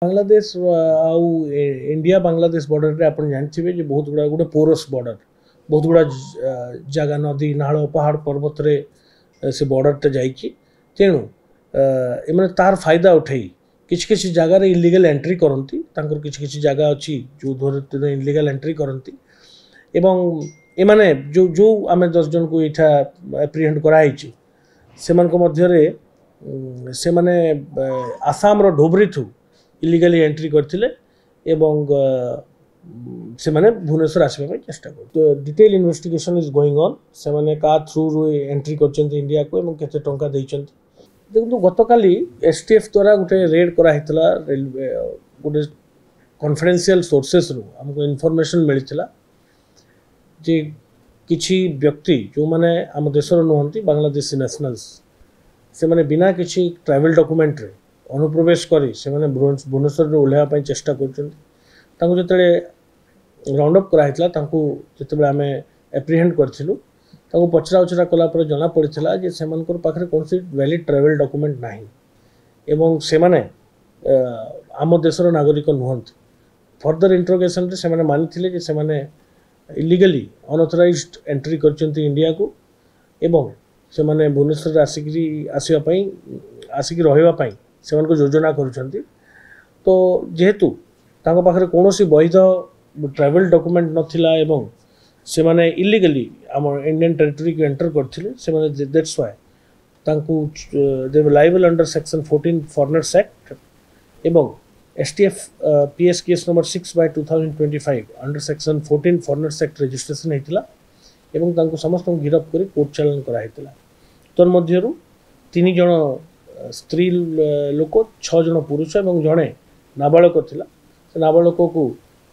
बांग्लादेश आउ India Bangladesh border रे आपण जानथिबे जे बहुत गुड़ा गोटे पोरस बॉर्डर बहुत गुड़ा जगह नदी नाल पहाड़ पर्वत रे से बॉर्डर ते जाइछि तेणु एमने तार फायदा उठाई किछि किछि जगह रे इलीगल एंट्री करंती तांकर किछि किछि जगह अछि जो धरे इलीगल एंट्री करंती एवं एमाने जो जो आमे 10 जन को इठा एप्रिहेंड कराइछि सेमान को मध्य रे से माने आसाम रो ढोबरी थु इलीगली एंट्री करथिले एवं से माने भुवनेश्वर आसीबा ପାଇଁ चेष्टा कर तो detail investigation is going on से माने का थ्रू रो एंट्री करचंती इंडिया को एवं केते टंका दैचंती देखु गतकाली एसटीएफ द्वारा गोटे रेड करा हितला रेलवे गोटे कॉन्फिडेंशियल सोर्सेस रो हमको इन्फॉर्मेशन मिलितला जे किछि व्यक्ति जो माने हम देशर नहंती बांग्लादेशी नेशनल्स से माने बिना किछि ट्रैवल डॉक्यूमेंट रे अनुप्रवेश करी से माने भुवनेश्वर रे ओल्हेवा ପାଇଁ चेष्टा करचंती तांको जतले राउंड अप करा हितला तांको जतबे हमें एप्रिहेंड करथिलु तांको पचरा उचरा कला पर जना पड़िथिला जे सेमानकर पाखरे कोनसी वैलिड ट्रैवल डॉक्यूमेंट नाही एवं से माने आम देशर नागरिक नहंती फर्दर इंटरोगेशन रे से माने मानिथिले जे से माने इलीगली अनऑथराइज्ड एंट्री करचंती इंडिया को एवं से माने भुवनेश्वर आसिक रहा से योजना करुँच तो जेहेतु तांको पाखरे कौनसी वैध ट्रैवल डॉक्यूमेंट नथिला एवं से माने इलीगली आम इंडियन टेरिटरी को एंटर करथिले से माने दैट्स व्हाई तांको they were liable under section 14 foreigners act एवं STF PS case number 6/2025 under section 14 foreigners act registration हेतिला एवं तांको समस्त गिरफ्त करी कोर्ट चालान करा हेतिला तन मध्यरु 3 जण स्त्री लोक 6 जण पुरुष एवं जणे नाबालक थिला से नाबालक को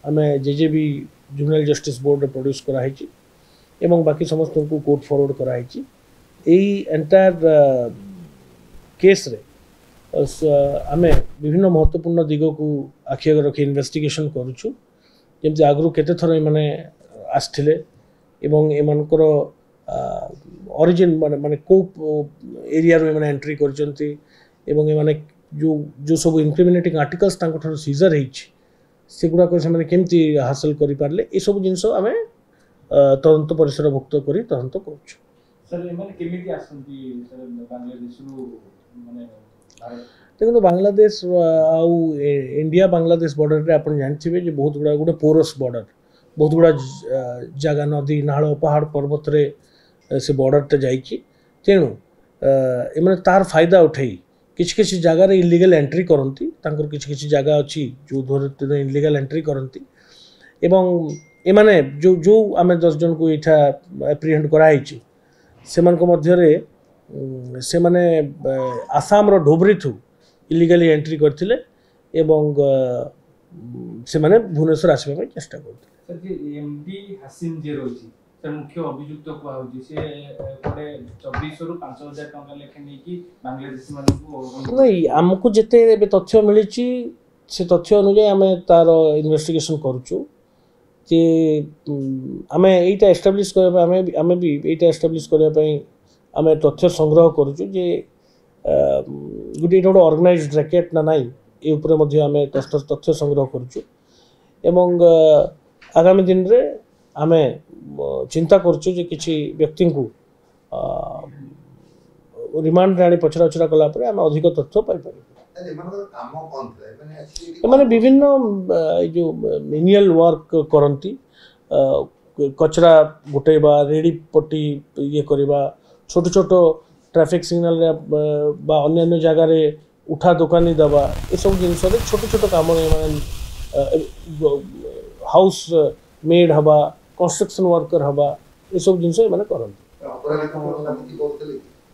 आमे जेजेबी जुवेनाइल जस्टिस बोर्ड रे प्रोड्यूस करा हेछि एवं बाकी समस्त को कोर्ट फॉरवर्ड करा हेछि एई एंटायर केस रे आमे विभिन्न महत्वपूर्ण दिग को आखि आगे रखी इन्वेस्टिगेशन करूछु जेमति आगरु केते थर माने आस्थिले एवं एमानकर ओरिजिन माने को एरिया रो माने एंट्री करचंती एवं ए माने जो जो सब इंक्रिमिनेटिंग आर्टिकल्स तांको थर सीजर हेछि सेगुडा को से माने केमति हासिल करि पारले ए सब जिंस आमे तदंत परिसर भुक्त करी तदंत करूछु सर ए माने केमिति आसंती सर बांग्लादेश रो माने देखो बांग्लादेश आउ इंडिया बांग्लादेश बॉर्डर रे आपण जानथिबे जे बहुत गुड़ा गोटे पोरस बॉर्डर बहुत गुड़ा जगह नदी नाल पहाड़ पर्वत रे से बॉर्डर ते जाइछि तेणु एमने तार फायदा उठाई किछि किछि जगह रे इलीगल एंट्री करंती तांकर किछि किछि जगह अछि जो धरे इलीगल एंट्री करंती एवं एमाने जो जो आमे 10 जन को इठा एप्रिहेंड कराइछि सेमान को मध्य रे से माने आसाम रो ढोबरी थु इलीगली एंट्री करथिले एवं से माने भुवनेश्वर आसीबा ପାଇଁ चेष्टा करथिले सर जे एमडी हसीन जे रोची सर मुख्य अभियुक्त को होची से कोडे 24 रु 5000 टका लेखे नै कि बांग्लादेशी मानन को नहीं हमको जते बे तथ्य मिलिची से तथ्य अनुसार हमें तार इन्वेस्टिगेशन करूछु जे हमें एटा एस्टैब्लिश करबा हमें भी एटा एस्टैब्लिश करबा ପାଇଁ आमे तथ्य संग्रह करूछु जे गुडी रोड ऑर्गेनाइज्ड रैकेट ना नाही ए ऊपर मध्ये आमे तथ्य संग्रह करूछु एवं आगामी दिन रे आमे चिंता करूछु जे किछि व्यक्ति को रिमांड राणी पछरा उछरा कला पर आमे अधिक तथ्य पाइ पारि काम कोन माने विभिन्न जो मेनुअल वर्क करंती कचरा गोटेबा रेडी पट्टी ये करबा छोट छोट ट्रैफिक सिग्नल रे बा अन्य जगह रे उठा दुकानी दबा ए सब जिंस रे छोट छोट काम माने हाउस मेड हबा कंस्ट्रक्शन वर्कर हबा ए सब जिंस माने करन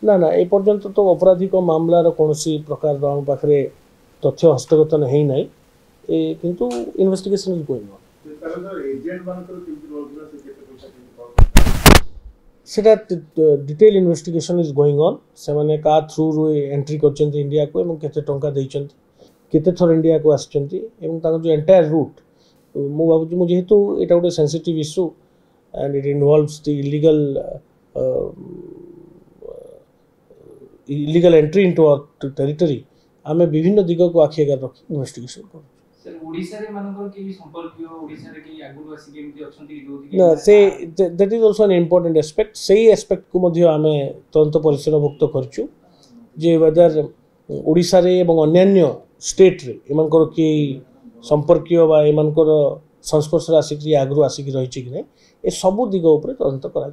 ना ना ए पर्यंत तो अपराधिक मामला रो कोनसी प्रकार रो हम पाखरे तथ्य हस्तगत नै नै ए किंतु investigation is going on agent मानकर किंतु रोजला से केते पैसा सेटा detail investigation is going on से माने का थ्रू रो एंट्री करचंती इंडिया को एवं केते टंका दैचंती केते थर इंडिया को आछंती एवं ताको जो एंटायर रूट मु बाबू मु जेहेतु एटा गोटे sensitive issue and it involves the illegal entry into our territory आम विभिन्न दिग को आखि आगे रखी इन्वेस्टिगेशन कर सर ओडिसा रे मानकर के संपर्क ओडिसा रे के आगु आसी केमती अछंती ना say that is also an important aspect सही एस्पेक्ट को मध्य आमे तुरंत परिसरभुक्त करछु जे वेदर ओडिसा रे एवं अन्यान्य स्टेट रे एमनकर कि संपर्कीय बा एमनकर संस्पर्श आसिक आगु आसिक रही कि नहीं ए सबू दिग उपर तुरंत करा